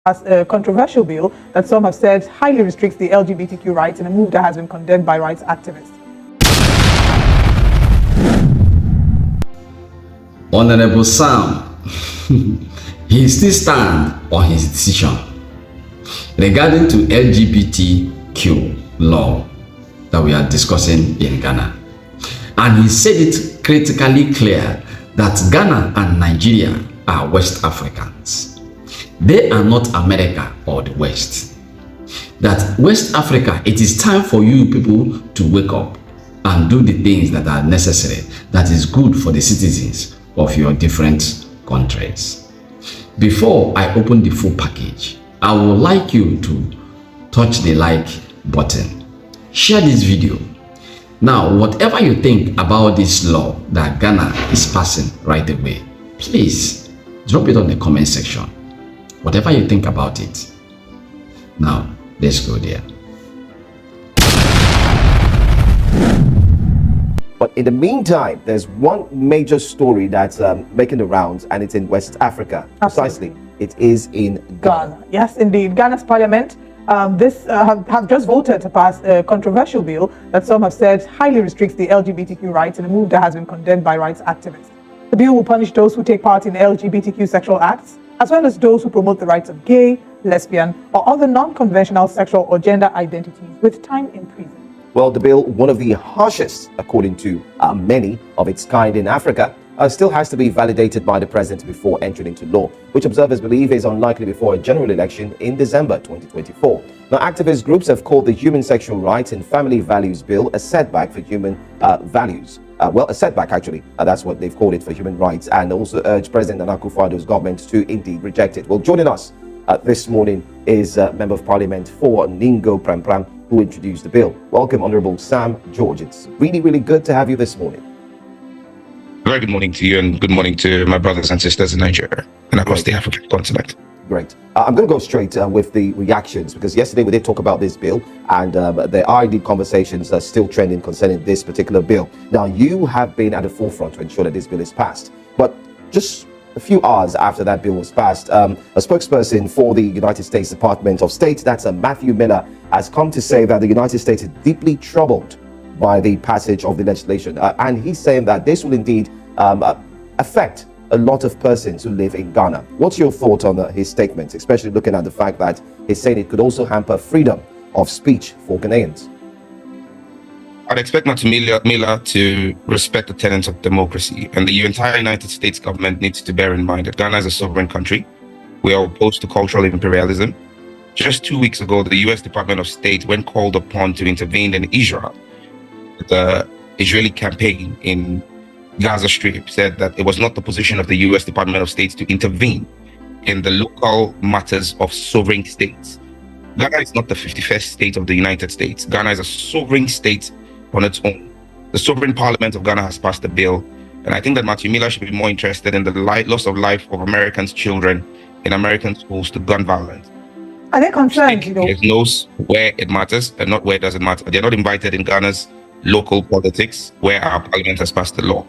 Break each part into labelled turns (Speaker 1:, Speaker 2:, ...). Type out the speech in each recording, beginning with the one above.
Speaker 1: As a controversial bill that some have said highly restricts the LGBTQ rights in a move that has been condemned by rights activists.
Speaker 2: Honorable Sam, he still stands on his decision regarding to LGBTQ law that we are discussing in Ghana. And he said it critically clear that Ghana and Nigeria are West Africans. They are not America or the West. That West Africa, it is time for you people to wake up and do the things that are necessary, that is good for the citizens of your different countries. Before I open the full package, I would like you to touch the like button. Share this video. Now, whatever you think about this law that Ghana is passing right away, please drop it on the comment section. Whatever you think about it. Now, let's go there.
Speaker 3: But in the meantime, there's one major story that's making the rounds, and it's in West Africa.
Speaker 1: Absolutely.
Speaker 3: Precisely, it is in Ghana.
Speaker 1: Yes, indeed. Ghana's parliament have just voted to pass a controversial bill that some have said highly restricts the LGBTQ rights in a move that has been condemned by rights activists. The bill will punish those who take part in LGBTQ sexual acts, as well as those who promote the rights of gay, lesbian, or other non-conventional sexual or gender identities with time in prison.
Speaker 3: Well, the bill, one of the harshest, according to many of its kind in Africa, still has to be validated by the president before entering into law, which observers believe is unlikely before a general election in December 2024. Now, activist groups have called the Human Sexual Rights and Family Values Bill a setback for human values. Well, a setback, actually. That's what they've called it, for human rights, and also urged President Nana Akufo-Addo's government to indeed reject it. Well, joining us this morning is Member of Parliament for Ningo Pram, who introduced the bill. Welcome, Honorable Sam George. It's really, really good to have you this morning.
Speaker 4: Very good morning to you, and good morning to my brothers and sisters in Nigeria and across the African continent.
Speaker 3: Great. I'm going to go straight with the reactions, because yesterday we did talk about this bill, and there are indeed conversations still trending concerning this particular bill. Now, you have been at the forefront to ensure that this bill is passed, but just a few hours after that bill was passed, a spokesperson for the United States Department of State, that's Matthew Miller, has come to say that the United States is deeply troubled by the passage of the legislation, and he's saying that this will indeed affect a lot of persons who live in Ghana. What's your thought on his statements, especially looking at the fact that he's saying it could also hamper freedom of speech for Ghanaians?
Speaker 4: I'd expect Matthew Miller to respect the tenets of democracy, and the entire United States government needs to bear in mind that Ghana is a sovereign country. We are opposed to cultural imperialism. Just 2 weeks ago, the U.S. Department of State, when called upon to intervene in Israel, the Israeli campaign in Gaza Strip, said that it was not the position of the U.S. Department of State to intervene in the local matters of sovereign states. Ghana is not the 51st state of the United States. Ghana is a sovereign state on its own. The sovereign parliament of Ghana has passed a bill, and I think that Matthew Miller should be more interested in the loss of life of Americans' children in American schools to gun violence.
Speaker 1: Are they concerned?
Speaker 4: He knows where it matters and not where it doesn't matter. They're not invited in Ghana's local politics, where our parliament has passed the law.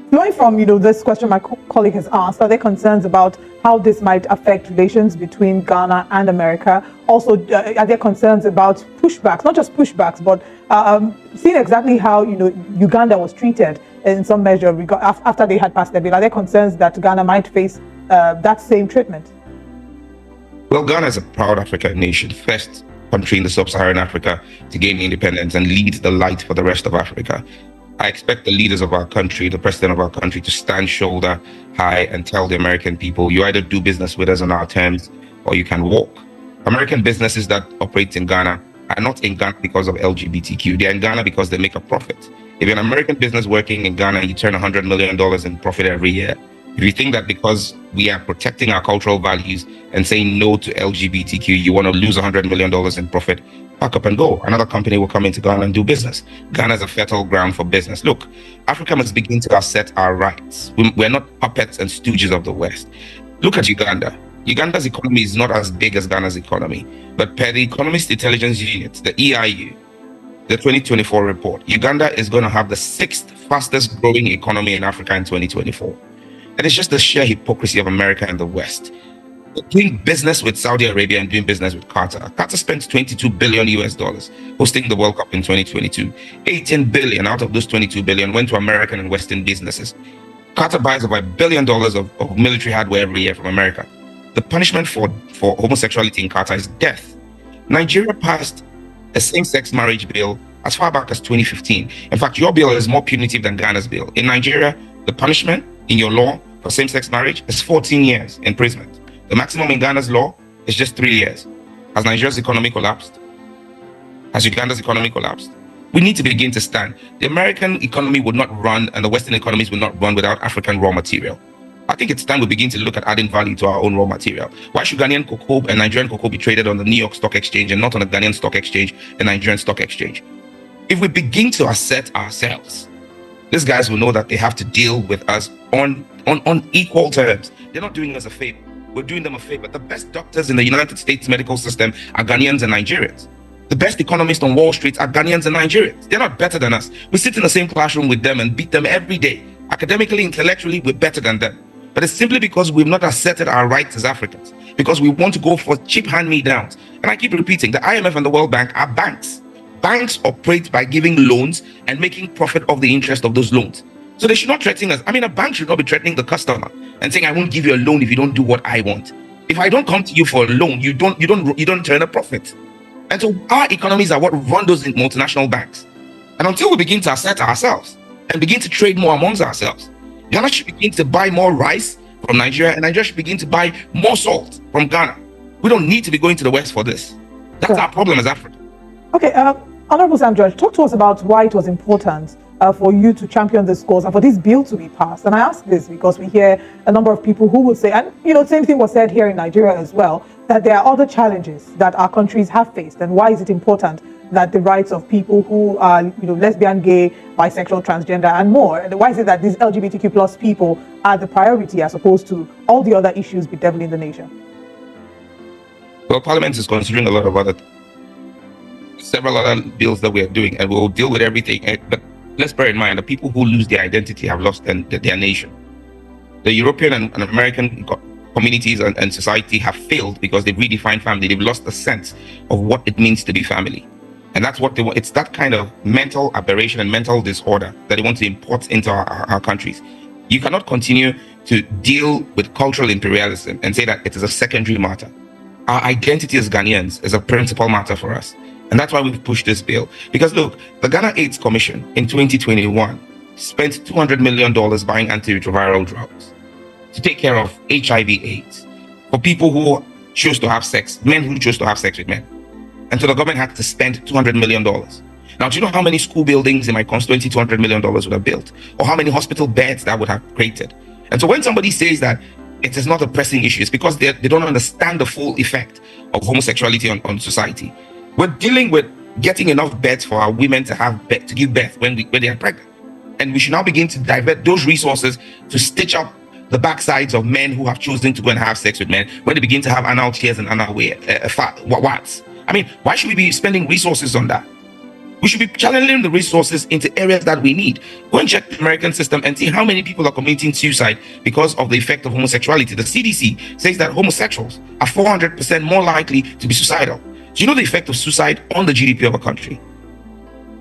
Speaker 1: Flowing from this question my colleague has asked, are there concerns about how this might affect relations between Ghana and America? Also, are there concerns about pushbacks, not just pushbacks, but seeing exactly how Uganda was treated in some measure after they had passed their bill? Are there concerns that Ghana might face that same treatment?
Speaker 4: Well, Ghana is a proud African nation, first country in the sub-Saharan Africa to gain independence and lead the light for the rest of Africa. I expect the leaders of our country, the president of our country, to stand shoulder high and tell the American people, you either do business with us on our terms or you can walk. American businesses that operate in Ghana are not in Ghana because of LGBTQ. They're in Ghana because they make a profit. If you're an American business working in Ghana, you turn $100 million in profit every year. If you think that because we are protecting our cultural values and saying no to LGBTQ, you want to lose $100 million in profit, pack up and go. Another company will come into Ghana and do business. Ghana is a fertile ground for business. Look, Africa must begin to assert our rights. We're not puppets and stooges of the West. Look at Uganda. Uganda's economy is not as big as Ghana's economy, but per the Economist Intelligence Unit, the EIU, the 2024 report, Uganda is going to have the 6th fastest growing economy in Africa in 2024. And it's just the sheer hypocrisy of America and the West. doing business with Saudi Arabia and doing business with Qatar. Qatar spent 22 billion US dollars hosting the World Cup in 2022. 18 billion out of those 22 billion went to American and Western businesses. Qatar buys about $1 billion of military hardware every year from America. The punishment for homosexuality in Qatar is death. Nigeria passed a same-sex marriage bill as far back as 2015. In fact, your bill is more punitive than Ghana's bill. In Nigeria, the punishment in your law for same-sex marriage is 14 years imprisonment. The maximum in Ghana's law is just 3 years. Has Nigeria's economy collapsed? Has Uganda's economy collapsed? We need to begin to stand. The American economy would not run and the Western economies would not run without African raw material. I think it's time we begin to look at adding value to our own raw material. Why should Ghanaian cocoa and Nigerian cocoa be traded on the New York Stock Exchange and not on the Ghanaian Stock Exchange and Nigerian Stock Exchange? If we begin to assert ourselves, these guys will know that they have to deal with us on equal terms. They're not doing us a favor. We're doing them a favor. The best doctors in the United States medical system are Ghanaians and Nigerians. The best economists on Wall Street are Ghanaians and Nigerians. They're not better than us. We sit in the same classroom with them and beat them every day. Academically, intellectually, we're better than them. But it's simply because we've not asserted our rights as Africans, because we want to go for cheap hand-me-downs. And I keep repeating, the IMF and the World Bank are banks. Banks operate by giving loans and making profit of the interest of those loans. So they should not threaten us. I mean, a bank should not be threatening the customer and saying, I won't give you a loan if you don't do what I want. If I don't come to you for a loan, you don't turn a profit. And so our economies are what run those multinational banks. And until we begin to assert ourselves and begin to trade more amongst ourselves, Ghana should begin to buy more rice from Nigeria, and Nigeria should begin to buy more salt from Ghana. We don't need to be going to the West for this. That's our problem as Africa.
Speaker 1: Okay, Honorable Sam George, talk to us about why it was important for you to champion this cause and for this bill to be passed. And I ask this because we hear a number of people who will say, and same thing was said here in Nigeria as well, that there are other challenges that our countries have faced. And why is it important that the rights of people who are, lesbian, gay, bisexual, transgender, and more, and why is it that these LGBTQ plus people are the priority as opposed to all the other issues bedeviling the nation?
Speaker 4: Well, Parliament is considering several other bills that we are doing, and we'll deal with everything. But let's bear in mind, the people who lose their identity have lost their nation. The European and American communities and society have failed because they've redefined family. They've lost the sense of what it means to be family. And that's what they want. It's that kind of mental aberration and mental disorder that they want to import into our countries. You cannot continue to deal with cultural imperialism and say that it is a secondary matter. Our identity as Ghanaians is a principal matter for us. And that's why we've pushed this bill. Because look, the Ghana AIDS Commission in 2021 spent $200 million buying antiretroviral drugs to take care of HIV/AIDS for people who chose to have sex, men who chose to have sex with men. And so the government had to spend $200 million. Now, do you know how many school buildings in my constituency $200 million would have built? Or how many hospital beds that would have created? And so when somebody says that it is not a pressing issue, it's because they don't understand the full effect of homosexuality on society. We're dealing with getting enough beds for our women to give birth when they are pregnant. And we should now begin to divert those resources to stitch up the backsides of men who have chosen to go and have sex with men when they begin to have anal tears and anal warts. I mean, why should we be spending resources on that? We should be channeling the resources into areas that we need. Go and check the American system and see how many people are committing suicide because of the effect of homosexuality. The CDC says that homosexuals are 400% more likely to be suicidal. Do you know the effect of suicide on the GDP of a country?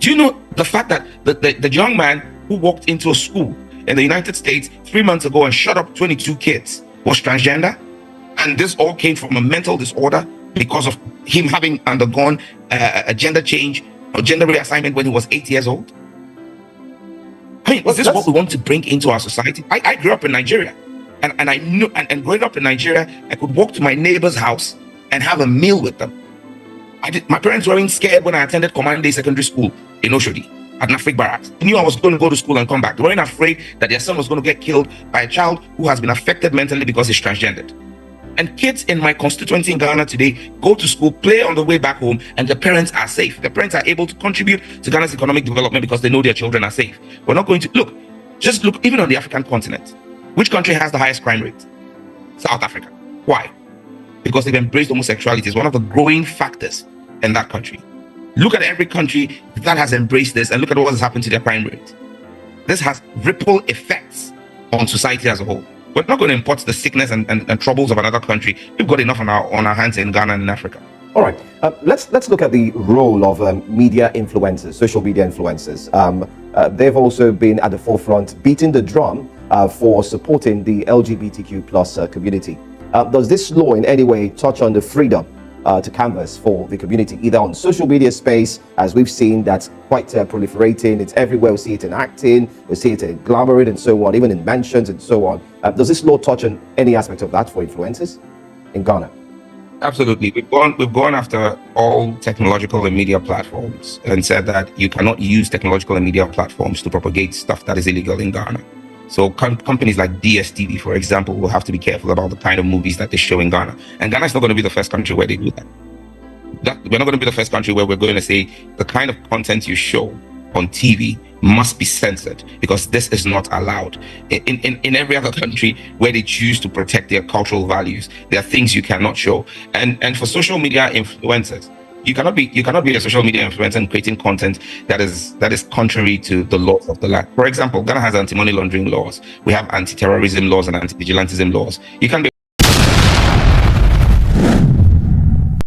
Speaker 4: Do you know the fact that the young man who walked into a school in the United States 3 months ago and shot up 22 kids was transgender? And this all came from a mental disorder because of him having undergone a gender change or gender reassignment when he was 8 years old? I mean, is this what we want to bring into our society? I grew up in Nigeria, and I knew, and growing up in Nigeria, I could walk to my neighbor's house and have a meal with them. My parents weren't scared when I attended Command Day Secondary School in Oshodi at Nafrik Barracks. They knew I was going to go to school and come back. They weren't afraid that their son was going to get killed by a child who has been affected mentally because he's transgendered. And kids in my constituency in Ghana today go to school, play on the way back home, and their parents are safe. Their parents are able to contribute to Ghana's economic development because they know their children are safe. We're not going to just look even on the African continent. Which country has the highest crime rate? South Africa. Why? Because they've embraced homosexuality. It's one of the growing factors in that country. Look at every country that has embraced this and look at what has happened to their crime rate. This has ripple effects on society as a whole. We're not going to import the sickness and troubles of another country. We've got enough on our hands in Ghana and in Africa.
Speaker 3: All right, let's look at the role of media influencers, social media influencers. They've also been at the forefront, beating the drum for supporting the LGBTQ plus community. Does this law in any way touch on the freedom to canvas for the community, either on social media space, as we've seen that's quite proliferating? It's everywhere. We see it in acting, we see it in glamour and so on, even in mansions and so on. Does this law touch on any aspect of that for influencers in Ghana?
Speaker 4: Absolutely. We've gone after all technological and media platforms and said that you cannot use technological and media platforms to propagate stuff that is illegal in Ghana. So companies like DSTV, for example, will have to be careful about the kind of movies that they show in Ghana. And Ghana is not going to be the first country where they do that. We're not going to be the first country where we're going to say the kind of content you show on TV must be censored, because this is not allowed. In every other country where they choose to protect their cultural values, there are things you cannot show. And for social media influencers, you cannot be a social media influencer and creating content that is contrary to the laws of the land. For example, Ghana has anti-money laundering laws. We have anti-terrorism laws and anti-vigilantism laws. You can be